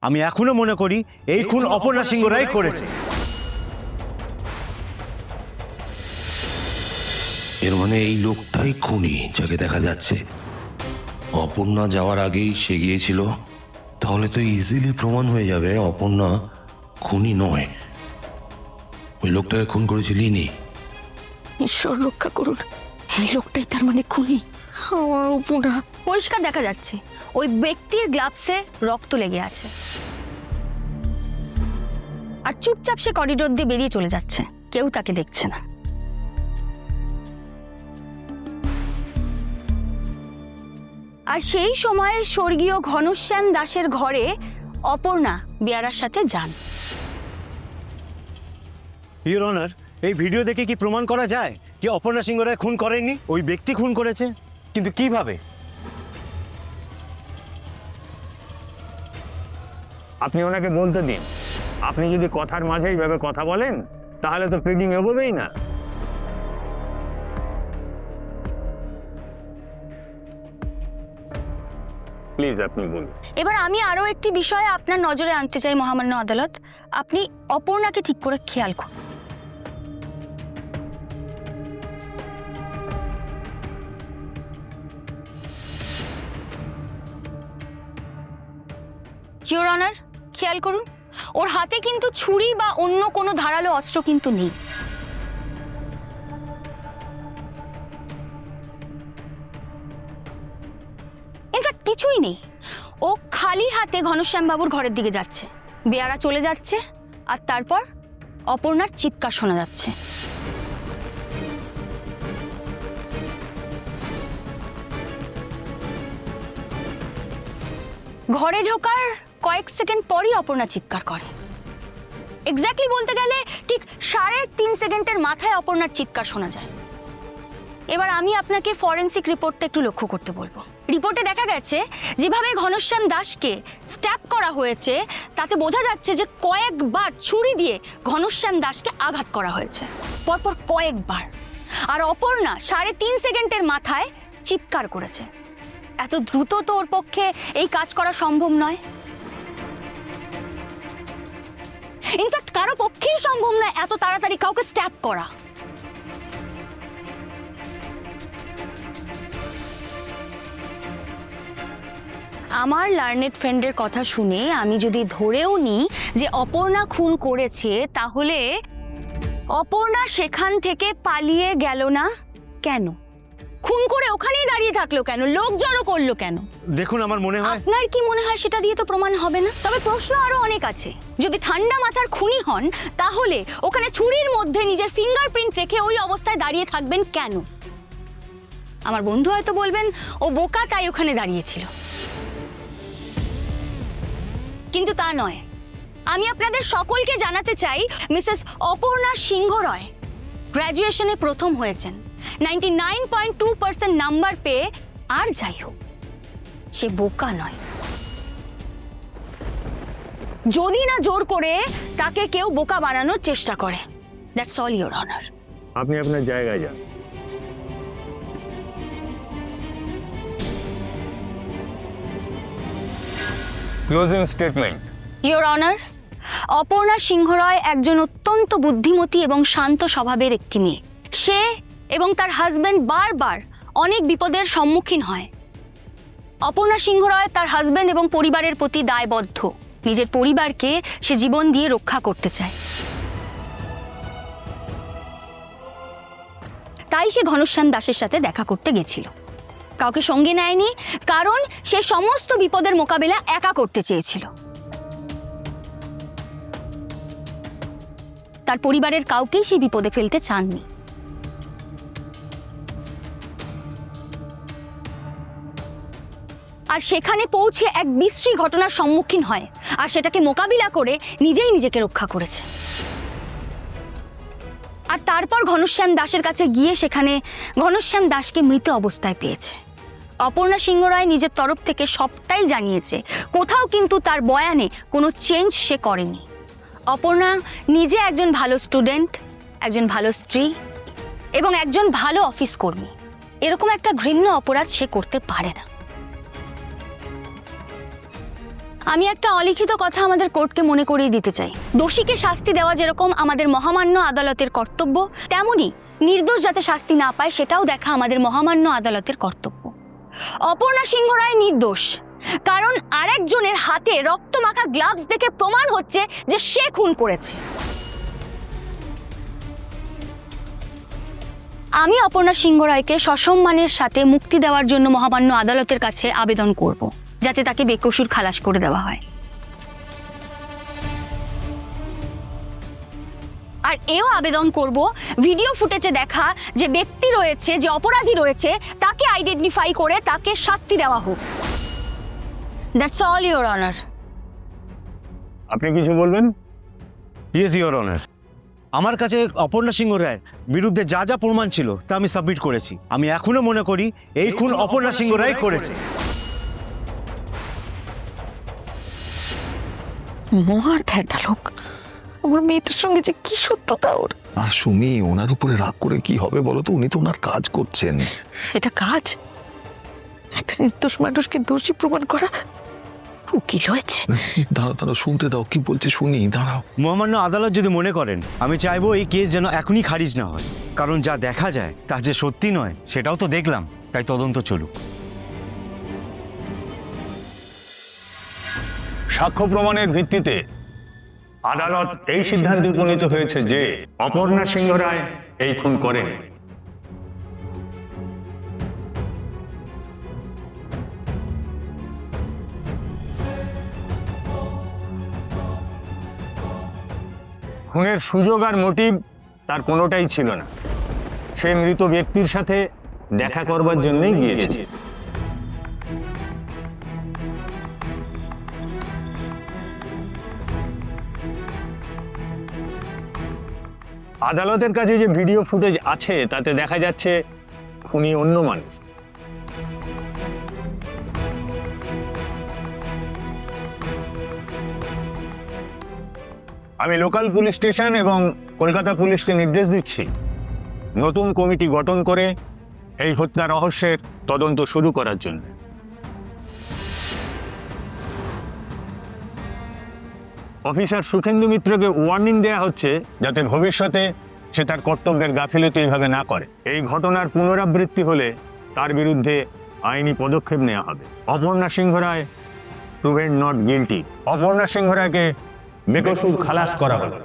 আমি এখনো মনে করি এই খুন অপর্ণা সিংহ রায় করেছে। এর মানে এই লোকটাই খুনি যাকে দেখা যাচ্ছে। অপর্ণা যাওয়ার আগেই সে গিয়েছিল, তাহলে তো ইজিলি প্রমাণ হয়ে যাবে অপর্ণা খুনি নয়, ওই লোকটাকে খুন করেছে লিনি। ঈশ্বর রক্ষা করুন, এই লোকটাই তার মানে খুনি। আমার অপর্ণা পরিষ্কার দেখা যাচ্ছে ওই ব্যক্তির গ্লাভসে রক্ত লেগে আছে, আর চুপচাপ সে করিডোর দিয়ে বেরিয়ে চলে যাচ্ছে, কেউ তাকে দেখছে না। আর সেই সময় স্বর্গীয় ঘনশ্যাম দাসের ঘরে অপর্ণা বেয়ারার সাথে যান। ইওর অনার, এই ভিডিও দেখে কি প্রমাণ করা যায় যে অপর্ণা সিংহ রায় খুন করেননি, ওই ব্যক্তি খুন করেছে? কিন্তু কিভাবে? আপনি ওনাকে বলতে দিন। আপনি যদি কথার মাঝে এইভাবে কথা বলেন তাহলে তো ফিডিং এগোবেই না। প্লিজ আপনি বলুন। এবার আমি আরো একটি বিষয় আপনার নজরে আনতে চাই মহামান্য আদালত, আপনি অপর্ণাকে ঠিক করে খেয়াল করুন। ইওর অনার, খেয়াল করুন, ওর হাতে কিন্তু ছুরি বা অন্য কোনো ধারালো অস্ত্র কিন্তু নেই। ইনফ্যাক্ট কিছুই নেই, ও খালি হাতে ঘনশ্যাম বাবুর ঘরের দিকে যাচ্ছে, বেয়ারা চলে যাচ্ছে, আর তারপর অপর্ণার চিৎকার শোনা যাচ্ছে। ঘরে ঢোকার কয়েক সেকেন্ড পরই অপর্ণা চিৎকার করে। এক্স্যাক্টলি বলতে গেলে ঠিক 3.5 সেকেন্ডের মাথায় অপর্ণার চিৎকার শোনা যায়। এবার আমি আপনাকে ফরেনসিক রিপোর্টটা একটু লক্ষ্য করতে বলবো। রিপোর্টে দেখা গেছে যেভাবে ঘনশ্যাম দাসকে স্ট্যাপ করা হয়েছে তাতে বোঝা যাচ্ছে যে কয়েকবার ছুরি দিয়ে ঘনশ্যাম দাসকে আঘাত করা হয়েছে, পরপর কয়েকবার। আর অপর্ণা 3.5 সেকেন্ডের মাথায় চিৎকার করেছে। এত দ্রুত তো ওর পক্ষে এই কাজ করা সম্ভব নয়। ইনফ্যাক্ট কারো পক্ষেই সম্ভব নয় এত তাড়াতাড়ি কাউকে স্ট্যাপ করা। আমার লার্নেড ফ্রেন্ডের কথা শুনে আমি যদি ধরেও নিই যে অপর্ণা খুন করেছে, তাহলে অপর্ণা সেখান থেকে পালিয়ে গেল না কেন? খুন করে ওখানেই দাঁড়িয়ে থাকলো কেন? লোক জড়ো করলো কেন? দেখুন, আমার মনে হয় আপনার কি মনে হয় সেটা দিয়ে তো প্রমাণ হবে না? তবে প্রশ্ন আরো অনেক আছে। যদি ঠান্ডা মাথার খুনি হন তাহলে ওখানে ছুরির মধ্যে নিজের ফিঙ্গারপ্রিন্ট রেখে ওই অবস্থায় দাঁড়িয়ে থাকবেন কেন? আমার বন্ধু হয়তো বলবেন ও বোকা তাই ওখানে দাঁড়িয়েছিল, কিন্তু তা নয়। আমি আপনাদের সকলকে জানাতে চাই মিসেস অপর্ণা সিংহ রয় গ্র্যাজুয়েশনে প্রথম হয়েছেন, 99.2% নাম্বার পেয়ে। আর যাই হোক, সে বোকা নয়। যদি না জোর করে তাকে কেউ বোকা বানানোর চেষ্টা করে। That's all your honour. আপনি আপনার জায়গায় যান। Closing statement. Your honour, Aparna Sinha Roy একজন অত্যন্ত বুদ্ধিমতী এবং শান্ত স্বভাবের একটি মেয়ে। সে এবং তার হাজবেন্ড বারবার অনেক বিপদের সম্মুখীন হয়। অপর্ণা সিংহ রয় তার হাজবেন্ড এবং পরিবারের প্রতি দায়বদ্ধ। নিজের পরিবারকে সে জীবন দিয়ে রক্ষা করতে চায়। তাই সে ঘনশ্যাম দাসের সাথে দেখা করতে গেছিল। কাউকে সঙ্গে নেয়নি, কারণ সে সমস্ত বিপদের মোকাবেলা একা করতে চেয়েছিল। তার পরিবারের কাউকেই সে বিপদে ফেলতে চাননি। আর সেখানে পৌঁছে এক বিশ্রী ঘটনার সম্মুখীন হয়, আর সেটাকে মোকাবিলা করে নিজেই নিজেকে রক্ষা করেছে। আর তারপর ঘনশ্যাম দাসের কাছে গিয়ে সেখানে ঘনশ্যাম দাসকে মৃত অবস্থায় পেয়েছে। অপর্ণা সিংহ রায় নিজের তরফ থেকে সবটাই জানিয়েছে, কোথাও কিন্তু তার বয়ানে কোনো চেঞ্জ সে করেনি। অপর্ণা নিজে একজন ভালো স্টুডেন্ট, একজন ভালো স্ত্রী এবং একজন ভালো অফিস কর্মী। এরকম একটা ঘৃণ্য অপরাধ সে করতে পারে না। আমি একটা অলিখিত কথা আমাদের কোর্টকে মনে করিয়ে দিতে চাই। দোষীকে শাস্তি দেওয়া যেরকম আমাদের মহামান্য আদালতের কর্তব্য, তেমনি নির্দোষ যাতে শাস্তি না পায় সেটাও দেখা আমাদের মহামান্য আদালতের কর্তব্য। অপর্ণা সিংহ রায় নির্দোষ, কারণ আরেকজনের হাতে রক্তমাখা গ্লাভস দেখে প্রমাণ হচ্ছে যে সে খুন করেছে। আমি অপর্ণা সিংহ রায়কে সসম্মানের সাথে মুক্তি দেওয়ার জন্য মহামান্য আদালতের কাছে আবেদন করব, যাতে তাকে বেকসুর খালাস করে দেওয়া হয়। আর এও আবেদন করব, ভিডিও ফুটেজে দেখা যে ব্যক্তি রয়েছে, যে অপরাধী রয়েছে, তাকে আইডেন্টিফাই করে তাকে শাস্তি দেওয়া হোক। That's all, your honour. আপনি কিছু বলবেন? ইয়েস ইওর অনার, আমার কাছে অপর্ণা সিংহ রায়ের বিরুদ্ধে যা যা প্রমাণ ছিল তা আমি সাবমিট করেছি। আমি এখনো মনে করি এই খুন অপর্ণা সিংহ রায় করেছে। মহার ঠেটা লোক, আমার মেয়েটার সঙ্গে যে কি শত্রুতা ওর। সুমি, ওনার উপরে রাগ করে কি হবে বলো তো? উনি তো ওনার কাজ করছেন। এটা কাজ? একটা নির্দোষ মানুষকে দোষী প্রমাণ করা উকিল হয়েছে? দাঁড়াও দাঁড়াও, শুনতে দাও কি বলছে শুনি, দাঁড়াও। মহামান্য আদালত যদি মনে করেন, আমি চাইবো এই কেস যেন এখনই খারিজ না হয়, কারণ যা দেখা যায় তা যে সত্যি নয় সেটাও তো দেখলাম, তাই তদন্ত চলুক। সাক্ষ্য প্রমাণের ভিত্তিতে আদালত এই সিদ্ধান্তে উপনীত হয়েছে যে অপর্ণা সিংহ রায় এই খুন করেন। খুনের সুযোগ আর মোটিভ তার কোনোটাই ছিল না। সে মৃত ব্যক্তির সাথে দেখা করবার জন্যই গিয়েছে। আদালতের কাছে যে ভিডিও ফুটেজ আছে তাতে দেখা যাচ্ছে খুনি অন্য মানুষ। আমি লোকাল পুলিশ স্টেশন এবং কলকাতা পুলিশকে নির্দেশ দিচ্ছি, নতুন কমিটি গঠন করে এই হত্যা রহস্যের তদন্ত শুরু করার জন্য। অফিসার সুখেন্দু মিত্রকে ওয়ার্নিং দেওয়া হচ্ছে যাতে ভবিষ্যতে সে তার কর্তব্যের গাফিলতি এইভাবে না করে। এই ঘটনার পুনরাবৃত্তি হলে তার বিরুদ্ধে আইনি পদক্ষেপ নেওয়া হবে। অপর্ণা সিংহ রায় প্রুভেন নট গিলটি। অপর্ণা সিংহ রায়কে বেকসুর খালাস করা হলো।